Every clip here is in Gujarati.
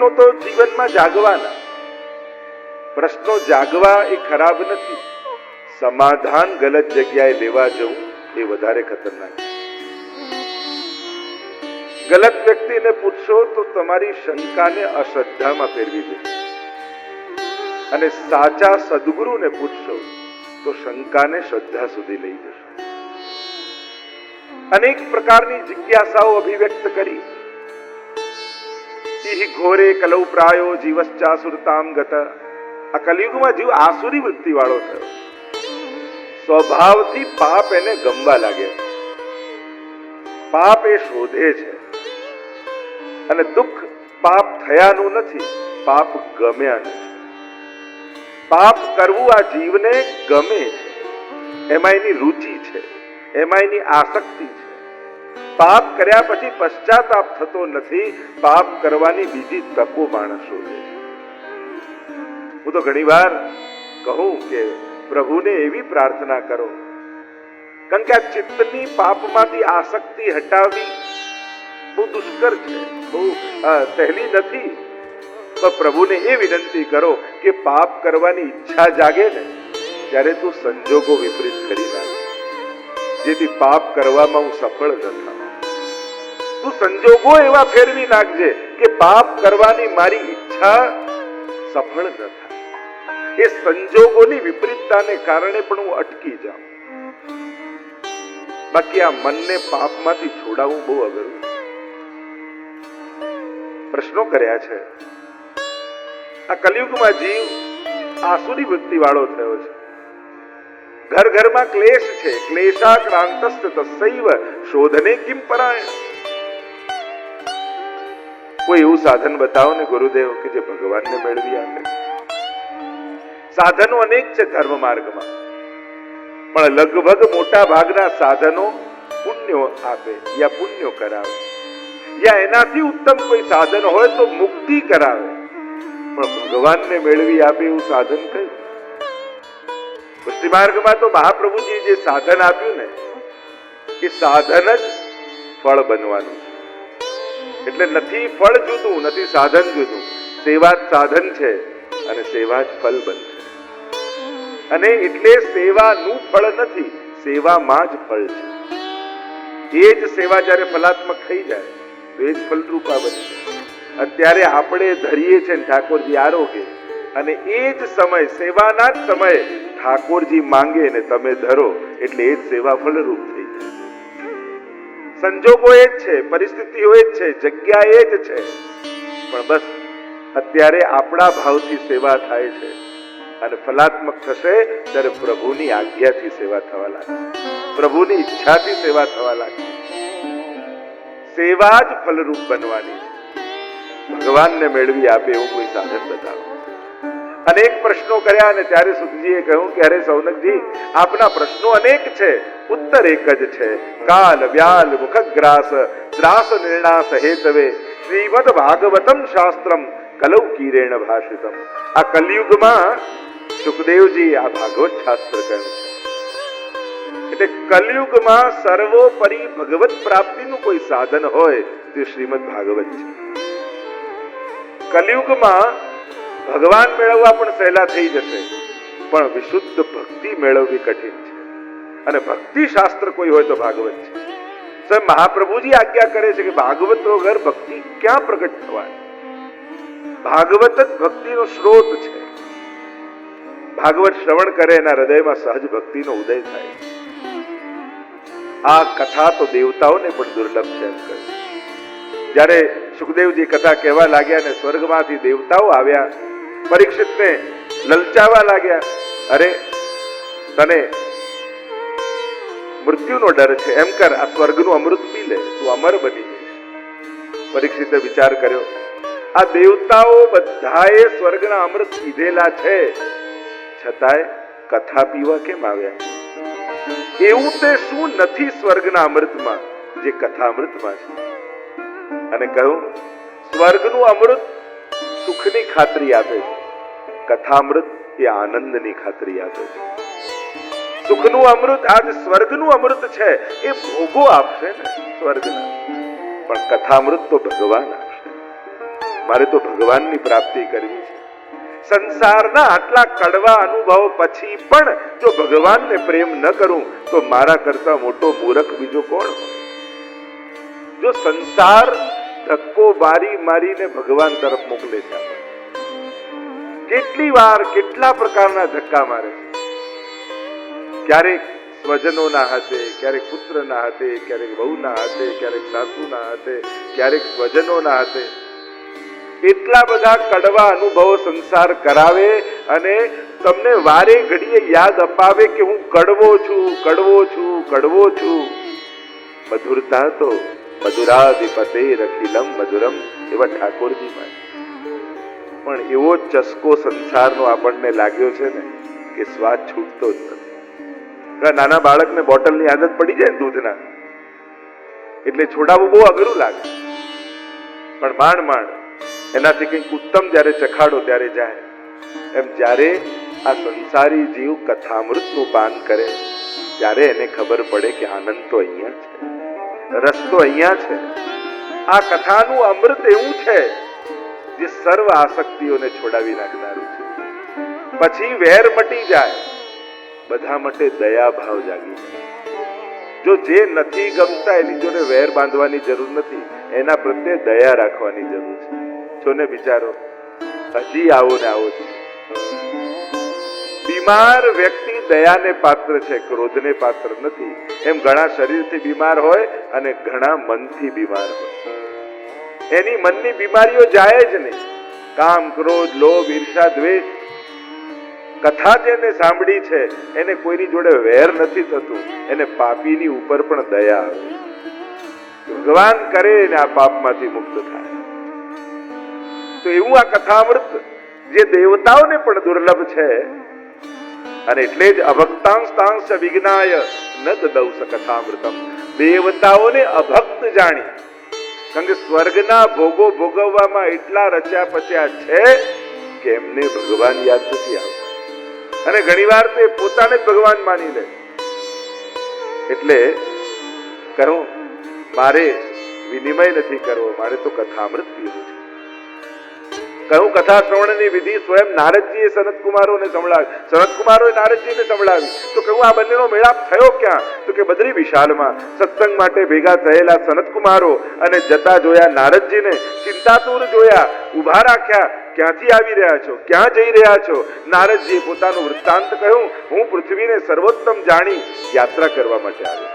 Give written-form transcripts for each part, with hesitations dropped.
પ્રશ્નો તો જીવનમાં જાગવાના. પ્રશ્નો જાગવા એ ખરાબ નથી, સમાધાન ગલત જગ્યાએ લેવા જવું એ વધારે ખતરનાક છે. ગલત વ્યક્તિને પૂછશો તો તમારી શંકાને અશ્રદ્ધામાં ફેરવી દેશે, અને સાચા સદગુરુને પૂછશો તો શંકાને શ્રદ્ધા સુધી લઈ જશો. અનેક પ્રકારની જિજ્ઞાસાઓ અભિવ્યક્ત કરી. ઇહ ઘોરે કલૌ પ્રાયો જીવશ્ચાસુરતામ ગત. આ કલિયુગમાં જીવ આસુરી વૃત્તિ વાળો થયો. સ્વભાવથી પાપ એને ગમવા લાગે. પાપ એ શોધે છે, અને દુઃખ પાપ થયાનું નથી, પાપ ગમ્યાનું છે. પાપ કરવું આ જીવને ગમે છે, એમાં એની રુચિ છે, એમાં એની આસક્તિ છે. પાપ કર્યા પછી પશ્ચાતાપ થતો નથી, પાપ કરવાની બીજી તકો માણસ શોધે છે. હું તો ઘણી વાર કહું કે પ્રભુને એવી પ્રાર્થના કરો, કારણ કે આ ચિત્તની પાપમાંથી આસક્તિ હટાવવી બહુ દુષ્કર છે, બહુ સહેલી નથી. તો પ્રભુને એ વિનંતી કરો કે પાપ કરવાની ઈચ્છા જાગે ને ત્યારે તું સંજોગો વિપરીત કરી નાખ, જેથી પાપ કરવામાં હું સફળ ન થાઉં. તું સંજોગો એવા ફેરવી નાખજે કે પાપ કરવાની મારી ઈચ્છા સફળ ન થાય. એ સંજોગોની વિપરીતતાને કારણે પણ હું અટકી જાઉં. બાકી આ મનને પાપમાંથી છોડાવવું બહુ અઘરું. પ્રશ્નો કર્યા છે. આ કલિયુગમાં જીવ આસુરી વૃત્તિ વાળો થયો છે. ઘર ઘરમાં ક્લેશ છે. ક્લેશાક્રાંતસ્ત તસ્સૈવ શોધને કિમ પરાયણ. કોઈ એવું સાધન બતાવો ને ગુરુદેવ કે જે ભગવાનને મેળવી આપે. સાધનો અનેક છે ધર્મ માર્ગમાં, પણ લગભગ મોટા ભાગના સાધનો પુણ્યો આપે યા પુણ્યો કરાવે, યા એનાથી ઉત્તમ કોઈ સાધન હોય તો મુક્તિ કરાવે, પણ ભગવાનને મેળવી આપે એવું સાધન કયું? પુષ્ટિ માર્ગમાં તો મહાપ્રભુજી જે સાધન આપ્યું ને એ સાધન જ ફળ બનવાનું છે. એટલે નથી ફળ જુદું, નથી સાધન જુદું, સેવા જ સાધન છે અને સેવા જ ફળ બનશે. અને એટલે સેવાનું ફળ નથી, સેવામાં જ ફળ છે. એ જ સેવા જયારે ફલાત્મક થઈ જાય તો એ જ ફલરૂપા બનશે. અત્યારે આપણે ધરીએ છીએ ઠાકોરજી આરોગ્ય, અને એ જ સમય સેવાના જ સમયે ઠાકોરજી માંગે ને તમે ધરો, એટલે એ જ સેવા ફલરૂપ થઈ જાય. સંજોગો એ જ છે, પરિસ્થિતિઓ એ જ છે, જગ્યા એ જ છે, પણ બસ અત્યારે આપણા ભાવથી સેવા થાય છે, અને ફલાત્મક થશે ત્યારે પ્રભુની આજ્ઞાથી સેવા થવા લાગશે, પ્રભુની ઈચ્છાથી સેવા થવા લાગશે. સેવા જ ફલરૂપ બનવાની છે. ભગવાનને મેળવી આપે એવું કોઈ સાધન બતાવો. અનેક પ્રશ્નો કર્યા અને ત્યારે સુખજીએ કહ્યું કે અરે સૌનકજી, આપના પ્રશ્નો અનેક છે, ઉત્તર એક જ છે. કાલ વ્યાલ મુખગ્રાસ ત્રાસ નિર્ણાસ હેતવે શ્રીમદ ભાગવતમ શાસ્ત્રમ કલૌ કીરેણ ભાષિતમ. આ કલયુગમાં સુખદેવજી આ ભાગવત શાસ્ત્ર કહ્યું છે. એટલે કલયુગમાં સર્વોપરી ભગવત પ્રાપ્તિનું કોઈ સાધન હોય તે શ્રીમદ ભાગવત છે. કલયુગમાં ભગવાન મેળવવા પણ સહેલા થઈ જશે, પણ વિશુદ્ધ ભક્તિ મેળવવી કઠિન છે. અને ભક્તિ શાસ્ત્ર કોઈ હોય તો ભાગવત છે. સ્વયં મહાપ્રભુજી આજ્ઞા કરે છે કે ભાગવત વગર ભક્તિ ક્યાં પ્રગટ થવાની? ભાગવત જ ભક્તિનો સ્ત્રોત છે. ભાગવત શ્રવણ કરે એના હૃદયમાં સહજ ભક્તિનો ઉદય થાય. આ કથા તો દેવતાઓને પણ દુર્લભ છે એમ કહે. જ્યારે સુખદેવજી કથા કહેવા લાગ્યા ને સ્વર્ગમાંથી દેવતાઓ આવ્યા, પરીક્ષિતને લલચાવા લાગ્યા, અરે તને મૃત્યુનો ડર છે, એમ કર આ સ્વર્ગનું અમૃત પી લે, તું અમર બની જઈશ. પરીક્ષિતે વિચાર કર્યો, આ દેવતાઓ બધાએ સ્વર્ગના અમૃત પીધેલા છે, છતાંય કથા પીવા કેમ આવ્યા? એવું તે શું નથી સ્વર્ગના અમૃતમાં જે કથા અમૃતમાં છે? અને કહ્યું, સ્વર્ગનું અમૃત સુખની ખાતરી આપે છે, કથામૃત એ આનંદની ખાતરી આપે છે. સુખનું અમૃત આજ સ્વર્ગનું અમૃત છે એ ભોગો આપશે ને સ્વર્ગના, પણ કથામૃત તો ભગવાન આપશે. મારે તો ભગવાનની પ્રાપ્તિ કરવી છે. સંસારના આટલા કડવા અનુભવો પછી પણ જો ભગવાનને પ્રેમ ન કરું તો મારા કરતા મોટો મૂર્ખ બીજો કોણ હોય? જો સંસાર ધક્કો મારીને ભગવાન તરફ મોકલે છે, કેટલી વાર કેટલા પ્રકારના ધક્કા મારે છે. ક્યારેક સ્વજનોના હાથે, ક્યારેક પુત્રના હાથે, ક્યારેક વહુના હાથે, ક્યારેક સાસુના હાથે, ક્યારેક સ્વજનોના હાથે. એટલા બધા કડવા અનુભવો સંસાર કરાવે અને તમને વારે ઘડીએ યાદ અપાવે કે હું કડવો છું, કડવો છું, કડવો છું. મધુરતા તો મધુરાધિપતે રખિલમ મધુરમ, એવા ઠાકોરજી માં. પણ એવો ચસ્કો સંસારનો આપણને લાગ્યો છે ને કે સ્વાદ છૂટતો જ નથી. નાના બાળકને બોટલની આદત પડી જાય દૂધના, એટલે છોડાવવું બહુ અઘરું લાગે, પણ માંડ એનાથી કંઈક ઉત્તમ જયારે ચખાડો ત્યારે જાય. એમ જ્યારે આ સંસારી જીવ કથામૃતનું પાન કરે ત્યારે એને ખબર પડે કે આનંદ તો અહીંયા છે, રસ તો અહીંયા છે. આ કથાનું અમૃત એવું છે જે સર્વ આસક્તિઓને છોડાવી નાખનારું છે. પછી વેર મટી જાય, બધા માટે દયા ભાવ જાગી જાય. જો જે નથી ગમતા એની જોડે વેર બાંધવાની જરૂર નથી, એના પ્રત્યે દયા રાખવાની જરૂર છે. છો ને બિચારો હજી આવો ને આવો છે. બીમાર વ્યક્તિ દયાને પાત્ર છે, ક્રોધને પાત્ર નથી. એમ ઘણા શરીરથી બીમાર હોય અને ઘણા મનથી બીમાર હોય. એની મનની બીમારીઓ જાય જ નહીં. કામ, ક્રોધ, લોભ, ઈર્ષા, દ્વેષ. કથા જેને સાંભળી છે એને કોઈની જોડે વેર નથી થતું, એને પાપીની ઉપર પણ દયા આવે. ભગવાન કરે ને આ પાપમાંથી મુક્ત થાય. તો એવું આ કથામૃત જે દેવતાઓને પણ દુર્લભ છે, અને એટલે જ અભક્તાંશ વિજ્ઞાય ન દદૌસ કથામૃતમ. દેવતાઓને અભક્ત જાણી, કારણ કે સ્વર્ગના ભોગો ભોગવવામાં એટલા રચ્યા પચ્યા છે કે એમને ભગવાન યાદ નથી આવતા. અને ઘણીવાર તે પોતાને જ ભગવાન માની લે. એટલે કહું, મારે વિનિમય નથી કરવો, મારે તો કથામૃત પીવું છે. કહું, કથા શ્રવણની વિધિ સ્વયં નારદજીએ સનતકુમારોને સંભળાવી, સનતકુમારોએ નારદજીને સંભળાવી. તો કહું, આ બંનેનો મેળાપ થયો ક્યાં? તો કે બદ્રી વિશાલમાં સત્સંગ માટે ભેગા થયેલા સનતકુમારો અને જતા જોયા નારદજીને, ચિંતાતુર જોયા, ઉભા રાખ્યા. ક્યાંથી આવી રહ્યા છો? ક્યાં જઈ રહ્યા છો? નારદજીએ પોતાનું વૃત્તાંત કહ્યું. હું પૃથ્વીને સર્વોત્તમ જાણી યાત્રા કરવા માટે આવ્યો,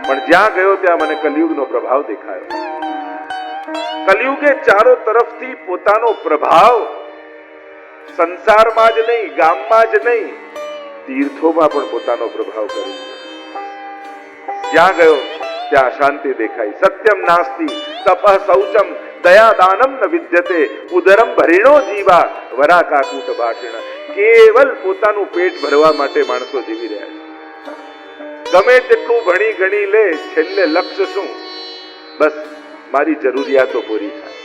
પણ જ્યાં ગયો ત્યાં મને કલિયુગનો પ્રભાવ દેખાયો. કલિયુગે ચારો તરફથી પોતાનો પ્રભાવ સંસારમાં જ નહીં, ગામમાં જ નહીં, તીર્થોમાં પણ પોતાનો પ્રભાવ કર્યો. જ્યાં ગયો ત્યાં અશાંતિ દેખાઈ. સત્યમ નાસ્તિ તપઃ શૌચમ દયા દાનમ ન વિદ્યતે ઉદરમ ભરીણો જીવા વરા કાકૂટ ભાષિણ. કેવલ પોતાનું પેટ ભરવા માટે માણસો જીવી રહ્યા છે. ગમે તેટલું ભણી ગણી લે, છેલ્લે લક્ષ્ય શું? બસ મારી જરૂરિયાતો પૂરી થાય.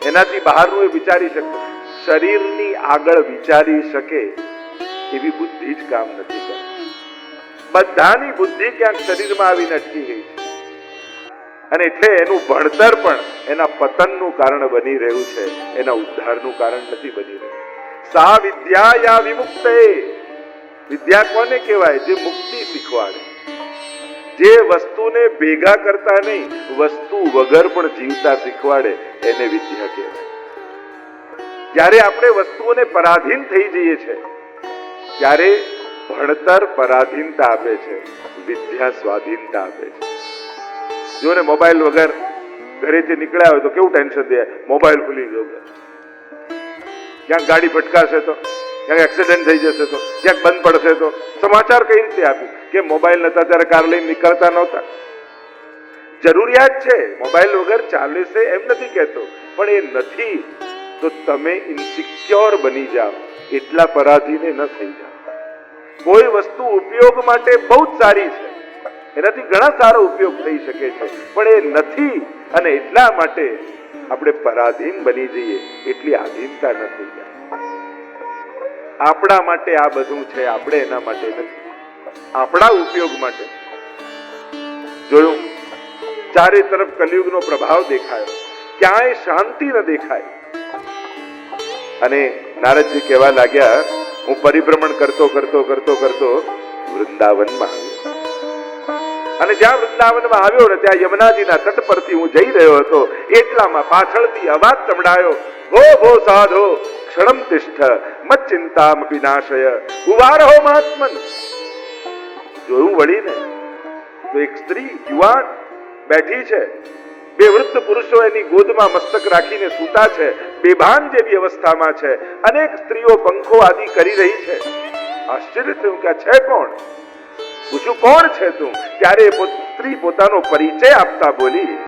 એનાથી બહારનું એ વિચારી શકતો, શરીરની આગળ વિચારી શકે એવી બુદ્ધિ જ કામ નથી કરતી. બધાની બુદ્ધિ ક્યાંક શરીરમાં આવીને અટકી ગઈ છે, અને એટલે એનું ભણતર પણ એના પતનનું કારણ બની રહ્યું છે, એના ઉદ્ધારનું કારણ નથી બની રહ્યું. સા વિદ્યા યા વિમુક્તે. વિદ્યા કોને કહેવાય? જે મુક્તિ શીખવાડે, જે વસ્તુને ભેગા કરતા નહીં, વસ્તુ વગર પણ જીવતા શીખવાડે, એને વિદ્યા કહેવાય. જ્યારે આપણે વસ્તુઓને પરાધીન થઈ જઈએ છીએ ત્યારે ભણતર પરાધીનતા આપે છે, વિદ્યા સ્વાધીનતા આપે છે. જો ને મોબાઈલ વગર ઘરેથી નીકળ્યા હોય તો કેવું ટેન્શન દે, મોબાઈલ ભૂલી ગયો, ક્યાંક ગાડી ભટકાશે તો, ક્યાંક એક્સિડન્ટ થઈ જશે તો, ક્યાંક બંધ પડશે તો સમાચાર કઈ રીતે આપ્યું? કે મોબાઈલ નતા ત્યારે કાર લઈને નીકળતા નહોતા. જરૂરિયાત છે, મોબાઈલ વગર ચાલે છે એમ નથી કહેતો, પણ એ નથી તો તમે ઇન્સિક્યોર બની જાઓ, એટલા પરાધીને ન થઈ જાઓ. કોઈ વસ્તુ ઉપયોગ માટે બહુ જ સારી છે, એનાથી ઘણા સારો ઉપયોગ થઈ શકે છે, પણ એ નથી અને એટલા માટે આપણે પરાધીન બની જઈએ, એટલી આધીનતા ન થઈ જાય. આપણા માટે આ બધું છે, આપણે એના માટે નથી, આપણા ઉપયોગ માટે. જોયું, ચારે તરફ કલિયુગનો પ્રભાવ દેખાયો. ક્યાંય શાંતિ ન દેખાય. અને નારદજી કહેવા લાગ્યા, હું પરિભ્રમણ કરતો વૃંદાવનમાં આવ્યો. અને જ્યાં વૃંદાવનમાં આવ્યો ને ત્યાં યમુનાજીના તટ પરથી હું જઈ રહ્યો હતો. એટલામાં પાછળથી અવાજ સંભળાયો, ભો ભો સાધો ક્ષણમ તિષ્ઠ મત ચિંતામ વિનાશય ઉવારહો મહાત્મન. જોયું વળીને તો એક સ્ત્રી યુવાન બેઠી છે. બે વૃદ્ધ પુરુષો એની ગોદમાં મસ્તક રાખીને સૂતા છે. બેભાન જેવી અવસ્થામાં છે. અનેક સ્ત્રીઓ પંખો આદિ કરી રહી છે. આશ્ચર્ય થયું કે આ છે કોણ? પૂછું, કોણ છે તું? ત્યારે સ્ત્રી પોતાનો પરિચય આપતા બોલી,